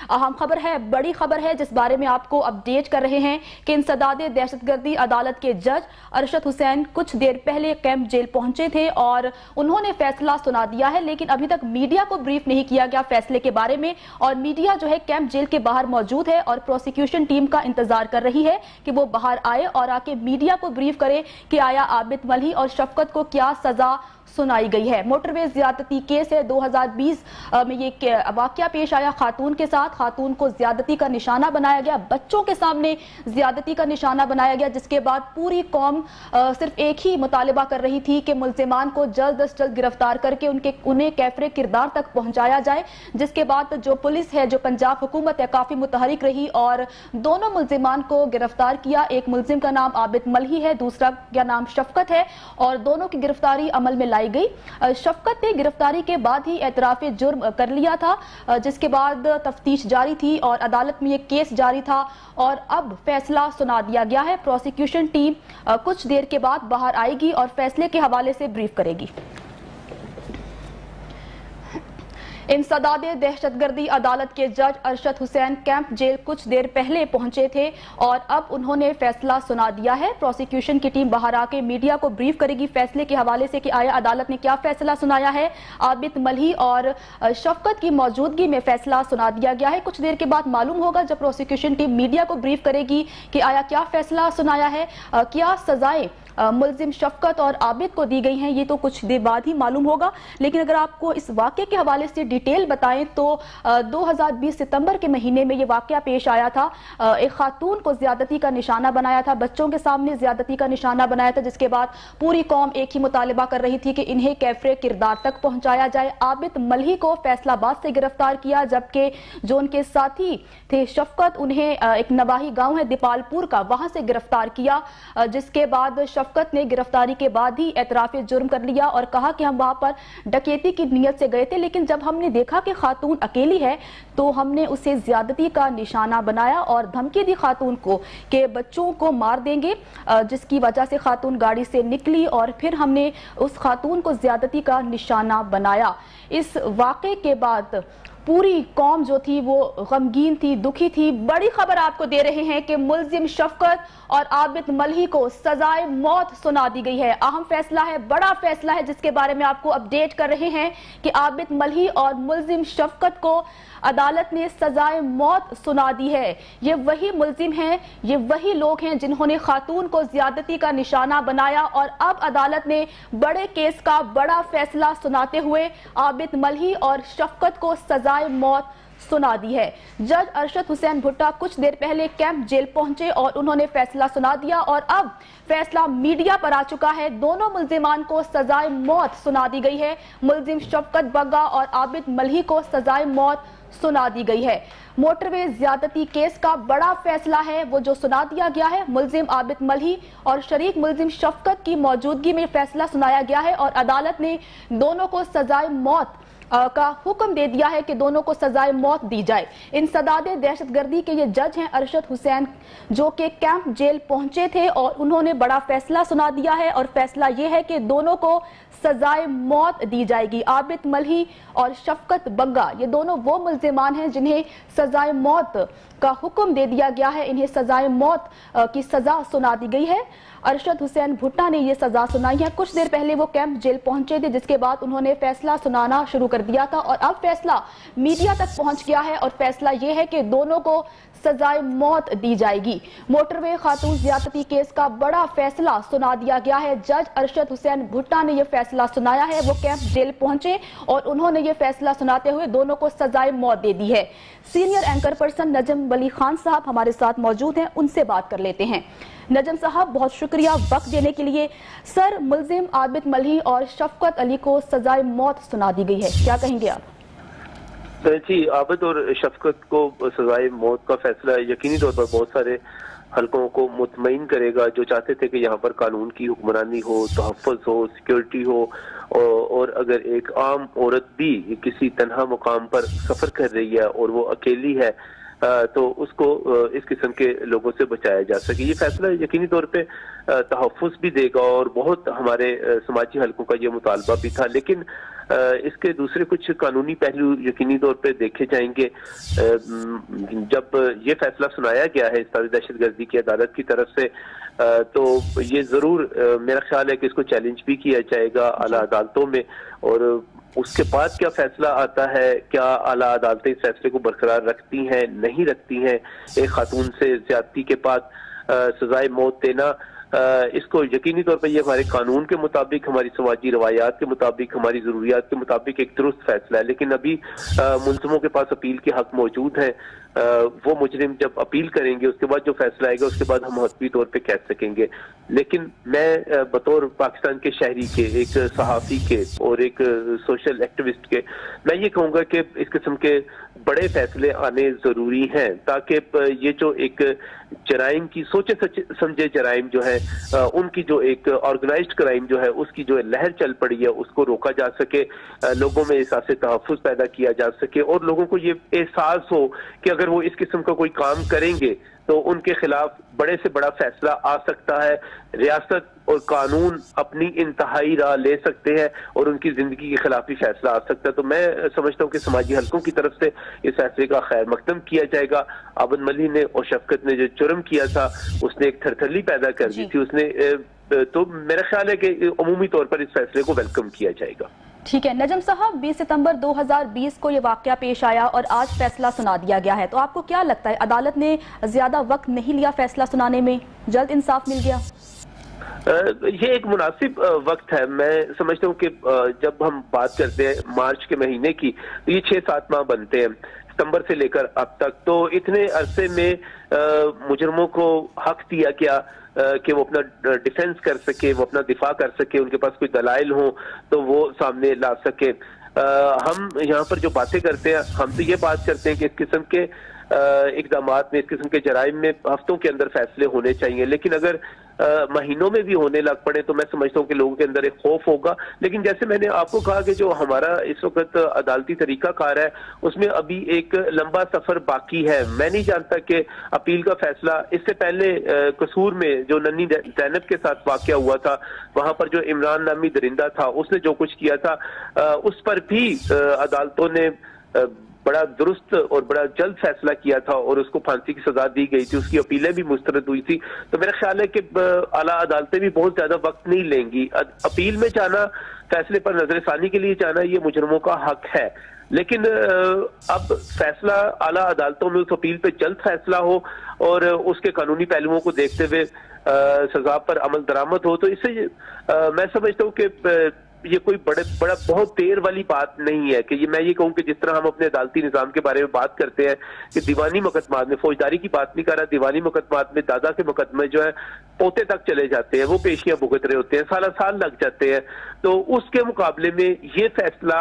अहम खबर है, बड़ी खबर है जिस बारे में आपको अपडेट कर रहे हैं कि इंसदाद दहशतगर्दी अदालत के जज अरशद हुसैन कुछ देर पहले कैंप जेल पहुंचे थे और उन्होंने फैसला सुना दिया है, लेकिन अभी तक मीडिया को ब्रीफ नहीं किया गया फैसले के बारे में और मीडिया जो है कैंप जेल के बाहर मौजूद है और प्रोसिक्यूशन टीम का इंतजार कर रही है कि वो बाहर आए और आके मीडिया को ब्रीफ करे कि आया आबिद मल्ही और शफकत को क्या सजा सुनाई गई है। मोटरवे ज्यादती केस है, 2020 में ये वाकया पेश आया खातून के साथ। खातून को ज्यादती का निशाना बनाया गया, बच्चों के सामने ज्यादती का निशाना बनाया गया, जिसके बाद पूरी कौम सिर्फ एक ही मुतालिबा कर रही थी कि मुल्जिमान को जल्द अज जल्द गिरफ्तार करके उन्हें कैफरे किरदार तक पहुंचाया जाए। जिसके बाद जो पुलिस है, जो पंजाब हुकूमत है, काफी मुतहरिक रही और दोनों मुल्जिमान को गिरफ्तार किया। एक मुल्जिम का नाम आबिद मल्ही है, दूसरा का नाम शफकत है और दोनों की गिरफ्तारी अमल में लाई गई। शफकत ने गिरफ्तारी के बाद ही एतराफे जुर्म कर लिया था, जिसके बाद तफ्तीश जारी थी और अदालत में यह केस जारी था और अब फैसला सुना दिया गया है। प्रोसिक्यूशन टीम कुछ देर के बाद बाहर आएगी और फैसले के हवाले से ब्रीफ करेगी। इंसदाद दहशतगर्दी अदालत के जज अरशद हुसैन कैंप जेल कुछ देर पहले पहुंचे थे और अब उन्होंने फैसला सुना दिया है। प्रोसिक्यूशन की टीम बाहर आके मीडिया को ब्रीफ करेगी फैसले के हवाले से कि आया अदालत ने क्या फैसला सुनाया है। आबिद मल्ही और शफकत की मौजूदगी में फैसला सुना दिया गया है। कुछ देर के बाद मालूम होगा जब प्रोसिक्यूशन टीम मीडिया को ब्रीफ करेगी कि आया क्या फैसला सुनाया है, क्या सजाएं मुल्जिम शफकत और आबिद को दी गई हैं, ये तो कुछ देर बाद ही मालूम होगा। लेकिन अगर आपको इस वाक़े के हवाले से डिटेल बताएं तो 2020 सितंबर के महीने में ये वाक़या पेश आया था। एक खातून को ज्यादती का निशाना बनाया था, बच्चों के सामने ज्यादती का निशाना बनाया था, जिसके बाद पूरी कौम एक ही मुतालिबा कर रही थी कि इन्हें कैफरे किरदार तक पहुंचाया जाए। आबिद मल्ही को फैसलाबाद से गिरफ्तार किया, जबकि जो उनके साथी थे शफकत, उन्हें एक नवाही गाँव है दीपालपुर का, वहां से गिरफ्तार किया। जिसके बाद शफकत ने गिरफ्तारी के बाद ही एतराफे जुर्म कर लिया और कहा कि हम वहां पर डकैती की नीयत से गए थे, लेकिन जब हमने देखा कि खातून अकेली है तो हमने उसे ज्यादती का निशाना बनाया और धमकी दी खातून को कि बच्चों को मार देंगे, जिसकी वजह से खातून गाड़ी से निकली और फिर हमने उस खातून को ज्यादती का निशाना बनाया। इस वाक़े के बाद पूरी कौम जो थी वो गमगीन थी, दुखी थी। बड़ी खबर आपको दे रहे हैं कि मुल्जिम शफकत और आबिद मल्ही को सजाए मौत सुना दी गई है। अहम फैसला है, बड़ा फैसला है, जिसके बारे में आपको अपडेट कर रहे हैं कि आबिद मल्ही और मुल्जिम शफकत को अदालत ने सजाए मौत सुना दी है। ये वही मुल्जिम हैं, ये वही लोग हैं जिन्होंने खातून को ज्यादती का निशाना बनाया और अब अदालत ने बड़े केस का बड़ा फैसला सुनाते हुए आबिद मल्ही और शफकत को सजाए मौत सुना दी है। जज अरशद हुसैन भुट्टा कुछ देर पहले कैंप जेल पहुंचे और उन्होंने फैसला सुना दिया और अब फैसला मीडिया पर आ चुका है। दोनों मुल्जिमान को सजाए मौत सुना दी गई है। मुल्जिम शफकत बग्गा और आबिद मल्ही को सजाए मौत सुना दी गई है। मोटरवे ज्यादती केस का बड़ा फैसला है वो जो सुना दिया गया है। मुल्जिम आबिद मल्ही और शरीक मुल्जिम शफकत की मौजूदगी में फैसला सुनाया गया है और अदालत ने दोनों को सजाए मौत का हुक्म दे दिया है कि दोनों को सजाए मौत दी जाए। इंसदाद दहशतगर्दी के ये जज हैं अरशद हुसैन, जो कि कैंप जेल पहुंचे थे और उन्होंने बड़ा फैसला सुना दिया है और फैसला ये है कि दोनों को सजाए मौत दी जाएगी। आबिद मल्ही और शफकत बग्गा ये दोनों वो मुल्जिमान हैं जिन्हें सजाए मौत का हुक्म दे दिया गया है, इन्हें सजाए मौत की सजा सुना दी गई है। अरशद हुसैन भुट्टा ने ये सजा सुनाई है। कुछ देर पहले वो कैंप जेल पहुंचे थे, जिसके बाद उन्होंने फैसला सुनाना शुरू कर दिया था और अब फैसला मीडिया तक पहुंच गया है और फैसला ये है कि दोनों को सजाए मौत दी जाएगी। मोटरवे खातून ज्यादती केस का बड़ा फैसला सुना दिया गया है। जज अरशद हुसैन भुट्टा ने यह फैसला सुनाया है। वो कैंप जेल पहुंचे और उन्होंने ये फैसला सुनाते हुए दोनों को सजाए मौत दे दी है। सीनियर एंकर पर्सन नजम वली खान साहब हमारे साथ मौजूद हैं, उनसे बात कर लेते हैं। नजम साहब, बहुत शुक्रिया वक्त देने के लिए। सर, मुल्जिम आबिद मल्ही और शफकत अली को सजाए मौत सुना दी गई है, क्या कहेंगे आप? जी, आबिद और शफकत को सजाए मौत का फैसला यकीनी तौर पर बहुत सारे हलकों को मुतमईन करेगा, जो चाहते थे कि यहाँ पर कानून की हुक्मरानी हो, तहफ़्फ़ुज़ हो, सिक्योरिटी हो और अगर एक आम औरत भी किसी तन्हा मुकाम पर सफ़र कर रही है और वो अकेली है तो उसको इस किस्म के लोगों से बचाया जा सके। ये फैसला यकीनी तौर पे तहफ़्फ़ुज़ भी देगा और बहुत हमारे समाजी हलकों का ये मुतालबा भी था, लेकिन इसके दूसरे कुछ कानूनी पहलू यकीनी तौर पे देखे जाएंगे। जब ये फैसला सुनाया गया है इस दहशतगर्दी की अदालत की तरफ से, तो ये जरूर मेरा ख्याल है कि इसको चैलेंज भी किया जाएगा आला अदालतों में, और उसके बाद क्या फैसला आता है, क्या आला अदालतें इस फैसले को बरकरार रखती हैं नहीं रखती हैं, एक खातून से ज्यादती के बाद सजाए मौत देना, इसको यकीनी तौर पर ये हमारे कानून के मुताबिक, हमारी समाजी रवायात के मुताबिक, हमारी जरूरियात के मुताबिक एक दुरुस्त फैसला है। लेकिन अभी मुलजमों के पास अपील के हक मौजूद है। वो मुजरिम जब अपील करेंगे उसके बाद जो फैसला आएगा उसके बाद हम हतमी तौर पे कह सकेंगे। लेकिन मैं बतौर पाकिस्तान के शहरी के, एक सहाफ़ी के और एक सोशल एक्टिविस्ट के, मैं ये कहूँगा कि इस किस्म के बड़े फैसले आने जरूरी हैं, ताकि ये जो एक जराइम की सोचे समझे जराइम जो है, उनकी जो एक ऑर्गेनाइज्ड क्राइम जो है उसकी जो लहर चल पड़ी है उसको रोका जा सके, लोगों में एहसास तहफ़्फ़ुज़ पैदा किया जा सके और लोगों को ये एहसास हो कि अगर वो इस किस्म का कोई काम करेंगे तो उनके खिलाफ बड़े से बड़ा फैसला आ सकता है। रियासत और कानून अपनी इंतहाई राह ले सकते हैं और उनकी जिंदगी के खिलाफ भी फैसला आ सकता है। तो मैं समझता हूँ कि समाजी हलकों की तरफ से इस फैसले का खैर मकदम किया जाएगा। आबद मलिक ने और शफकत ने जो जुर्म किया था उसने एक थरथरली पैदा कर दी थी, उसने तो मेरा ख्याल है कि अमूमी तौर पर इस फैसले को वेलकम किया जाएगा। ठीक है नजम साहब, 20 सितंबर 2020 को ये वाकया पेश आया और आज फैसला सुना दिया गया है, तो आपको क्या लगता है अदालत ने ज्यादा वक्त नहीं लिया फैसला सुनाने में, जल्द इंसाफ मिल गया? ये एक मुनासिब वक्त है। मैं समझता हूँ कि जब हम बात करते हैं मार्च के महीने की, तो ये 6-7 माह बनते हैं सितंबर से लेकर अब तक। तो इतने अरसे में मुजरमों को हक दिया गया कि वो अपना डिफेंस कर सके, वो अपना दिफा कर सके, उनके पास कोई दलाइल हो तो वो सामने ला सके। हम यहाँ पर जो बातें करते हैं, हम तो ये बात करते हैं कि इस किस्म के इक़दामात में, इस किस्म के जराइम में हफ्तों के अंदर फैसले होने चाहिए, लेकिन अगर महीनों में भी होने लग पड़े तो मैं समझता हूँ कि लोगों के अंदर एक खौफ होगा। लेकिन जैसे मैंने आपको कहा कि जो हमारा इस वक्त अदालती तरीकाकार है उसमें अभी एक लंबा सफर बाकी है। मैं नहीं जानता कि अपील का फैसला, इससे पहले कसूर में जो नन्ही ज़ैनब के साथ वाकया हुआ था, वहां पर जो इमरान नामी दरिंदा था उसने जो कुछ किया था, उस पर भी अदालतों ने बड़ा दुरुस्त और बड़ा जल्द फैसला किया था और उसको फांसी की सजा दी गई थी, उसकी अपीलें भी मुस्तरद हुई थी। तो मेरा ख्याल है कि आला अदालतें भी बहुत ज्यादा वक्त नहीं लेंगी। अपील में जाना, फैसले पर नजरसानी के लिए जाना, ये मुजरमों का हक है। लेकिन अब फैसला आला अदालतों में उस अपील पे जल्द फैसला हो और उसके कानूनी पहलुओं को देखते हुए सजा पर अमल दरामद हो, तो इससे मैं समझता हूँ कि ये कोई बड़ा बहुत देर वाली बात नहीं है कि मैं ये कहूँ कि जिस तरह हम अपने अदालती निज़ाम के बारे में बात करते हैं कि दीवानी मुकदमात में, फौजदारी की बात नहीं कर रहा, दीवानी मुकदमात में दादा के मुकदमे जो है पोते तक चले जाते हैं, वो पेशियां भुगत रहे होते हैं, साल लग जाते हैं। तो उसके मुकाबले में ये फैसला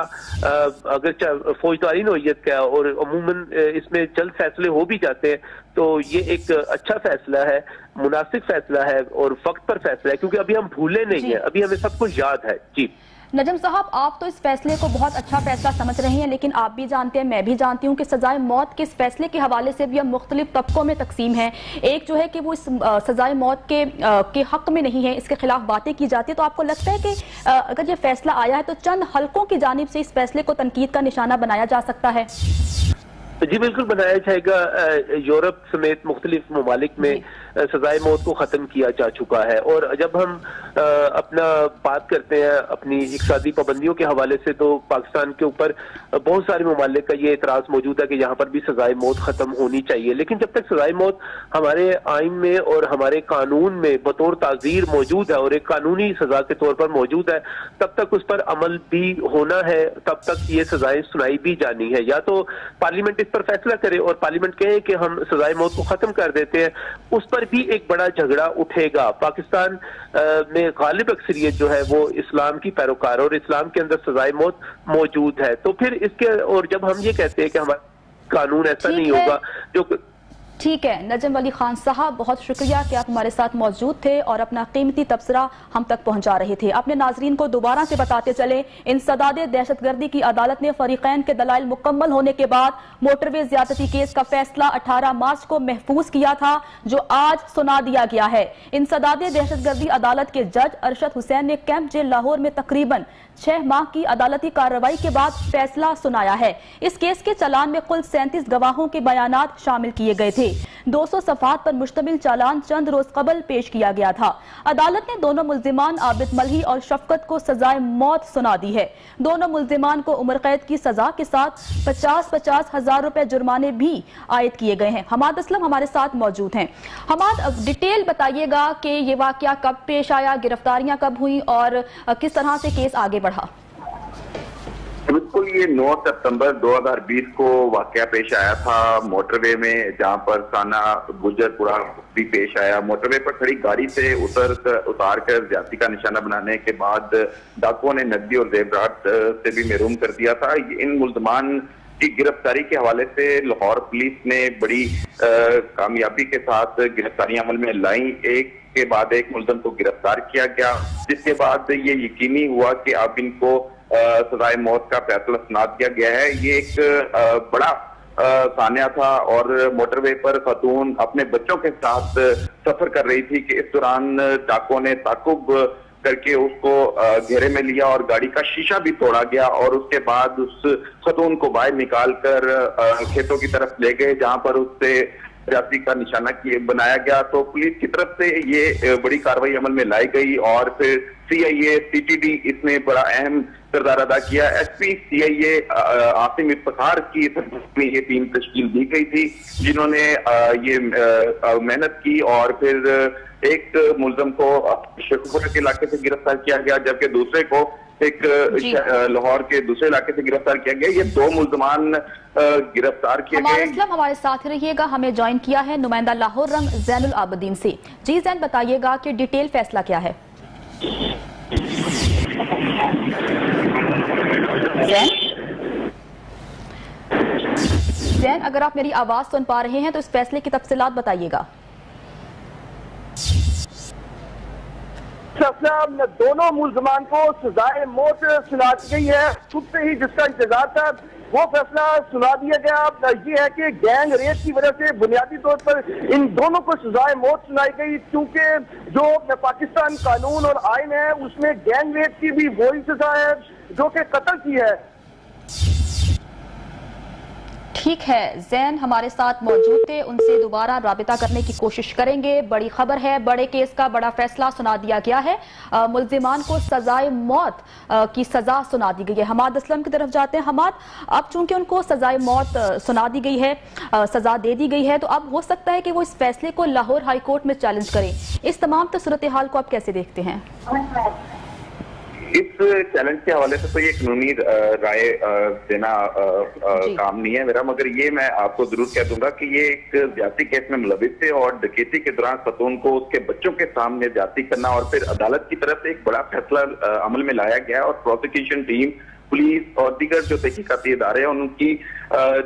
अगर फौजदारी नौयत का और अमूमन इसमें जल्द फैसले हो भी जाते हैं तो ये एक अच्छा फैसला है, मुनासिब फैसला है और वक्त पर फैसला है, क्योंकि अभी हम भूले नहीं है, अभी हमें सब कुछ याद है। जी नजम साहब, आप तो इस फैसले को बहुत अच्छा फैसला समझ रहे हैं, लेकिन आप भी जानते हैं, मैं भी जानती हूं कि सजाए मौत के इस फैसले के हवाले से भी हम मुख्तलिफ तबकों में तकसीम है। एक जो है कि वो इस सजाए मौत के हक में नहीं है, इसके खिलाफ बातें की जाती है। तो आपको लगता है कि अगर ये फैसला आया है तो चंद हलकों की जानिब से इस फैसले को तनकीद का निशाना बनाया जा सकता है? जी बिल्कुल बनाया जाएगा। यूरोप समेत मुख्तलिफ ममालिक में सजाए मौत को ख़त्म किया जा चुका है। और जब हम अपना बात करते हैं अपनी इक़्तिसादी पाबंदियों के हवाले से, तो पाकिस्तान के ऊपर बहुत सारे ममालिक का ये एतराज़ मौजूद है कि यहाँ पर भी सजाए मौत ख़त्म होनी चाहिए। लेकिन जब तक सजाए मौत हमारे आइन में और हमारे कानून में बतौर ताज़ीर मौजूद है और एक कानूनी सजा के तौर पर मौजूद है, तब तक उस पर अमल भी होना है, तब तक ये सजाएं सुनाई भी जानी है। या तो पार्लियामेंट इस पर फैसला करे और पार्लियामेंट कहे कि हम सजाए मौत को खत्म कर देते हैं, उस पर भी एक बड़ा झगड़ा उठेगा। पाकिस्तान में गालिब अक्सरियत जो है वो इस्लाम की पैरोकार और इस्लाम के अंदर सजाए मौत मौजूद है। तो फिर इसके, और जब हम ये कहते हैं कि हमारा कानून ऐसा नहीं होगा जो ठीक है नजम वली खान साहब, बहुत शुक्रिया कि आप हमारे साथ मौजूद थे और अपना कीमती तबसरा हम तक पहुंचा रहे थे। अपने नाजरीन को दोबारा से बताते चले, इंसदाद दहशतगर्दी की अदालत ने फरीकैन के दलाइल मुकम्मल होने के बाद मोटरवे ज्यादती केस का फैसला 18 मार्च को महफूज किया था, जो आज सुना दिया गया है। इंसदाद दहशतगर्दी अदालत के जज अरशद हुसैन ने कैंप जेल लाहौर में तकरीबन 6 माह की अदालती कार्रवाई के बाद फैसला सुनाया है। इस केस के चालान में कुल 37 गवाहों के बयानात शामिल किए गए थे। 200 सफात पर मुश्तमिल चालान चंद रोज कबल पेश किया गया था। अदालत ने दोनों मुल्जिमान आबिद मलही और शफकत को सजाए मौत सुना दी है। दोनों मुल्जिमान को उम्र कैद की सजा के साथ 50-50 हजार रुपए जुर्माने भी आयद किए गए हैं। हमाद असलम हमारे साथ मौजूद हैं। हमाद, डिटेल बताइएगा कि ये वाकया कब पेश आया, गिरफ्तारियां कब हुई और किस तरह से केस आगे बढ़ा। बिल्कुल, ये 9 सितंबर 2020 को वाकया पेश आया था मोटरवे में, जहां पर साना गुजरपुरा भी पेश आया। मोटरवे पर खड़ी गाड़ी से उतार कर ज्यादती का निशाना बनाने के बाद डाकुओं ने नकदी और जेवरात से भी महरूम कर दिया था। इन मुल्जमान की गिरफ्तारी के हवाले से लाहौर पुलिस ने बड़ी कामयाबी के साथ गिरफ्तारियां अमल में लाई। एक के बाद एक मुल्जिम को गिरफ्तार किया गया, जिसके बाद ये यकीनी हुआ कि अब इनको सजाए मौत का फैसला सुना दिया गया है। ये एक बड़ा सान्या था और मोटरवे पर खातून अपने बच्चों के साथ सफर कर रही थी कि इस दौरान डाकुओं ने ताकुब करके उसको घेरे में लिया और गाड़ी का शीशा भी तोड़ा गया और उसके बाद उस खातून को बाहर निकाल कर खेतों की तरफ ले गए, जहां पर उससे ज्यादती का निशाना बनाया गया। तो पुलिस की तरफ से ये बड़ी कार्रवाई अमल में लाई गई और फिर CIA, CTD इसमें बड़ा अहम किरदार अदा किया। SP CIA आसिम इफ्तिखार की में ये टीम तश्कील दी गई थी, जिन्होंने ये मेहनत की और फिर एक मुल्जिम को शेखपुरा के इलाके से गिरफ्तार किया गया, जबकि दूसरे को एक लाहौर के दूसरे इलाके से गिरफ्तार किया गया। ये 2 मुल्जमान गिरफ्तार किए गए। हमारे साथ रहिएगा, हमें ज्वाइन किया है नुमाइंदा लाहौर रंग जैनुल आबदीन से। जी जैन, बताइएगा कि डिटेल फैसला क्या है। जैन, अगर आप मेरी आवाज सुन पा रहे हैं तो इस फैसले की तफसीलात बताइएगा। दोनों मुल्जमान को सजाए मौत सुना दी गई है। खुद से ही जिसका इंतजार था वो फैसला सुना दिया गया। ये है कि गैंग रेप की वजह से बुनियादी तौर पर इन दोनों को सजाए मौत सुनाई गई, क्योंकि जो पाकिस्तान कानून और आइन है उसमें गैंग रेप की भी वही सजा है जो कि कत्ल की है। ठीक है, जैन हमारे साथ मौजूद थे, उनसे दोबारा राबिता करने की कोशिश करेंगे। बड़ी खबर है, बड़े केस का बड़ा फैसला सुना दिया गया है। मुल्जिमान को सजाए मौत की सजा सुना दी गई है। हमाद असलम की तरफ जाते हैं। हमाद, अब चूंकि उनको सजाए मौत सुना दी गई है, सजा दे दी गई है, तो अब हो सकता है कि वो इस फैसले को लाहौर हाई कोर्ट में चैलेंज करें। इस तमाम सूरत हाल को आप कैसे देखते हैं? इस चैलेंज के हवाले से तो ये कानूनी राय देना काम नहीं है मेरा, मगर ये मैं आपको जरूर कह दूंगा कि ये एक ज्यादती केस में मुलविस थे और डकैती के दौरान खातून को उसके बच्चों के सामने ज्यादती करना और फिर अदालत की तरफ से एक बड़ा फैसला अमल में लाया गया और प्रोसिक्यूशन टीम, पुलिस और दीगर जो तहकीकाती इदारे हैं उनकी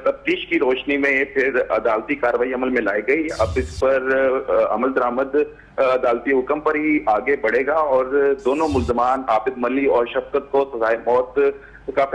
तफ्तीश की रोशनी में फिर अदालती कार्रवाई अमल में लाई गई। अब इस पर अमल दरामद अदालती हुक्म पर ही आगे बढ़ेगा और दोनों मुल्जमान आबिद मली और शफकत को सजाए मौत का